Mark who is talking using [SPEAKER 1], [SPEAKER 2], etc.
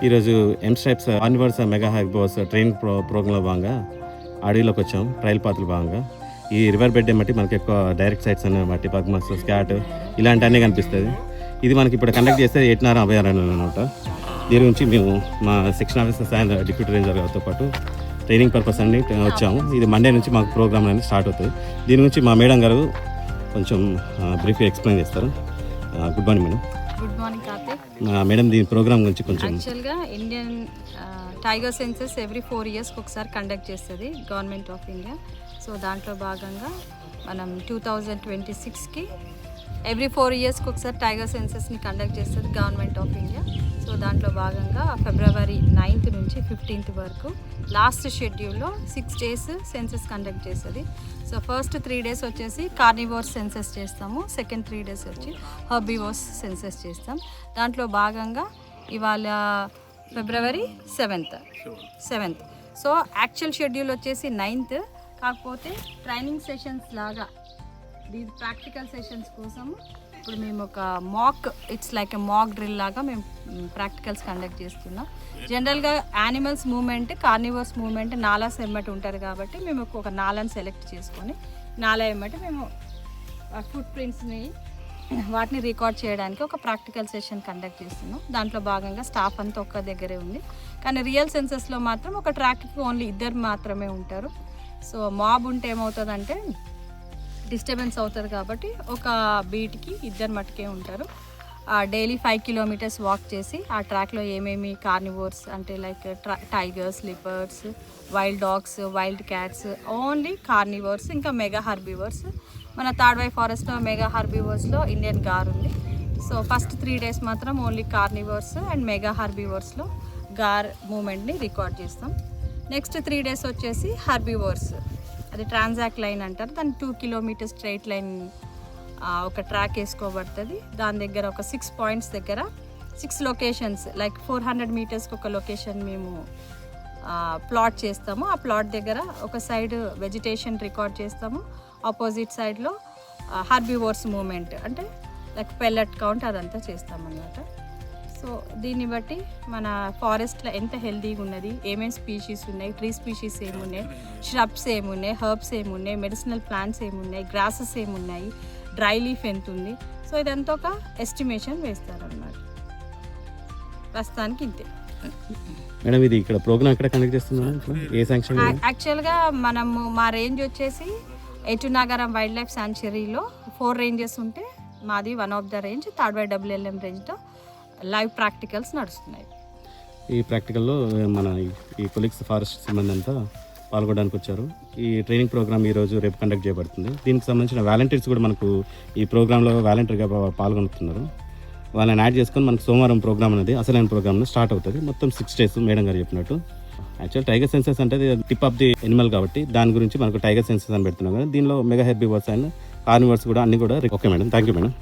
[SPEAKER 1] ఈరోజు ఎంస్ట్రైప్స్ carnivores mega herbivores training ప్రోగ్రాంలో భాగంగా అడవిలోకి వచ్చాం. ట్రయల్ పాత్రలు భాగంగా ఈ రివర్ బెడ్ బట్టి మనకి ఎక్కువ డైరెక్ట్ సైట్స్ అనే బట్టి పగ్మస్ స్కాట్ ఇలాంటి అన్నీ కనిపిస్తుంది. ఇది మనకి ఇప్పుడు కండక్ట్ చేస్తే ఏటినార అభయారణ్యం అనమాట. దీని గురించి మేము మా section officers and deputy ranger గారితో పాటు ట్రైనింగ్ పర్పస్ అన్ని వచ్చాము. ఇది మండే నుంచి మాకు ప్రోగ్రామ్ అనేది స్టార్ట్ అవుతుంది. దీని గురించి మా మేడం గారు కొంచెం బ్రీఫ్గా ఎక్స్ప్లెయిన్ చేస్తారు. Good morning madam.
[SPEAKER 2] Good morning Karthik.
[SPEAKER 1] Madam దీని ప్రోగ్రామ్ గురించి కొంచెం.
[SPEAKER 2] యాక్చువల్గా Indian tiger senses every 4 years ఒకసారి కండక్ట్ చేస్తుంది గవర్నమెంట్ ఆఫ్ ఇండియా. సో దాంట్లో భాగంగా మనం 2026కి ఎవ్రీ 4 years ఒకసారి టైగర్ సెన్సెస్ని కండక్ట్ చేస్తుంది గవర్నమెంట్ ఆఫ్ ఇండియా. సో దాంట్లో భాగంగా February 9th నుంచి 15th వరకు లాస్ట్ షెడ్యూల్లో 6 days సెన్సెస్ కండక్ట్ చేస్తుంది. సో ఫస్ట్ 3 days వచ్చేసి కార్నివోర్స్ సెన్సెస్ చేస్తాము, సెకండ్ 3 days వచ్చి హెర్బివోర్స్ సెన్సెస్ చేస్తాం. దాంట్లో భాగంగా ఇవాళ February 7th. So actual schedule వచ్చేసి 9th. కాకపోతే ట్రైనింగ్ సెషన్స్ లాగా దీని ప్రాక్టికల్ సెషన్స్ కోసము ఇప్పుడు మేము ఒక it's like a mock drill లాగా మేము ప్రాక్టికల్స్ కండక్ట్ చేస్తున్నాం. జనరల్గా యానిమల్స్ మూమెంట్, కార్నివర్స్ మూమెంట్ నాలాస్ ఎమ్మటి ఉంటుంది కాబట్టి మేము ఒక నాలాని సెలెక్ట్ చేసుకొని నాలా ఎమ్మటి మేము ఫుట్ ప్రింట్స్ని వాటిని రికార్డ్ చేయడానికి ఒక ప్రాక్టికల్ సెషన్ కండక్ట్ చేస్తున్నాం. దాంట్లో భాగంగా స్టాఫ్ అంతా ఒక్క దగ్గరే ఉంది. కానీ రియల్ సెన్సెస్లో మాత్రం ఒక ట్రాక్కి ఓన్లీ 2 మాత్రమే ఉంటారు. సో మాబ్ ఉంటే ఏమవుతుందంటే డిస్టర్బెన్స్ అవుతుంది కాబట్టి ఒక బీట్కి 2 మటుకే ఉంటారు. డైలీ 5 kilometers వాక్ చేసి ఆ ట్రాక్లో ఏమేమి కార్నివోర్స్ అంటే like tigers, leopards, wild dogs, wild cats, only carnivores, ఇంకా మెగా హెర్బివోర్స్. మన తాడ్వాయి ఫారెస్ట్లో మెగా హెర్బివోర్స్లో ఇండియన్ గార్ ఉంది. సో ఫస్ట్ 3 days మాత్రం ఓన్లీ కార్నివోర్స్ అండ్ మెగా హెర్బివోర్స్లో గార్ మూమెంట్ని రికార్డ్ చేస్తాం. నెక్స్ట్ 3 days వచ్చేసి హెర్బివోర్స్, అది ట్రాన్సాక్ట్ లైన్ అంటారు. దాన్ని 2 kilometers స్ట్రైట్ లైన్ ఒక ట్రాక్ వేసుకోబడుతుంది. దాని దగ్గర ఒక 6 points దగ్గర 6 locations లైక్ 400 metersకి ఒక లొకేషన్ మేము ప్లాట్ చేస్తాము. ఆ ప్లాట్ దగ్గర ఒక సైడ్ వెజిటేషన్ రికార్డ్ చేస్తాము, ఆపోజిట్ సైడ్లో హెర్బివోర్స్ మూమెంట్ అంటే లైక్ పెల్లెట్ కౌంట్ అదంతా చేస్తామన్నమాట. సో దీన్ని బట్టి మన ఫారెస్ట్లో ఎంత హెల్తీగా ఉన్నది, ఏమేమి స్పీషీస్ ఉన్నాయి, ట్రీ స్పీషీస్ ఏమున్నాయి, ష్రబ్స్ ఏమున్నాయి, హర్బ్స్ ఏమున్నాయి, మెడిసినల్ ప్లాంట్స్ ఏమున్నాయి, గ్రాసెస్ ఏమున్నాయి, డ్రై లీఫ్ ఎంత ఉంది. సో ఇదంతా ఒక ఎస్టిమేషన్ వేస్తారన్నమాట. ప్రస్తుతానికి ఇంతే
[SPEAKER 1] మేడం. ఇది ఇక్కడ ప్రోగ్రామ్ ఎక్కడ కండక్ట్ చేస్తున్నారు? ఏ శాంక్షన్?
[SPEAKER 2] యాక్చువల్గా మనము మా రేంజ్ వచ్చేసి ఎటునాగరం వైల్డ్ లైఫ్ శాంక్చురీలో 4 ranges ఉంటే మాది one of the range Tadvai WLM రేంజ్లో లైవ్ ప్రాక్టికల్స్ నడుస్తున్నాయి.
[SPEAKER 1] ఈ ప్రాక్టికల్లో మన ఈ కొలీగ్స్ ఫారెస్ట్ సిబ్బంది అంతా పాల్గొనడానికి వచ్చారు. ఈ ట్రైనింగ్ ప్రోగ్రామ్ ఈరోజు రేపు కండక్ట్ చేయబడుతుంది. దీనికి సంబంధించిన వాలంటీర్స్ కూడా మనకు ఈ ప్రోగ్రాంలో వాలంటీర్గా పాల్గొనుతున్నారు. వాళ్ళని యాడ్ చేసుకొని మనకు సోమవారం ప్రోగ్రామ్ అనేది అసలైన ప్రోగ్రామ్ స్టార్ట్ అవుతుంది. మొత్తం 6 days మేడం గారు చెప్పినట్టు. యాక్చువల్ టైగర్ సెన్సెస్ అంటే టిప్ ఆఫ్ ది ఎనిమల్ కాబట్టి దాని గురించి మనకు టైగర్ సెన్సెస్ అని పెడుతున్నాం కదా. దీనిలో మెగా హెర్బివోర్స్ అండ్ కార్నివర్స్ కూడా అన్ని కూడా okay madam. Thank you madam.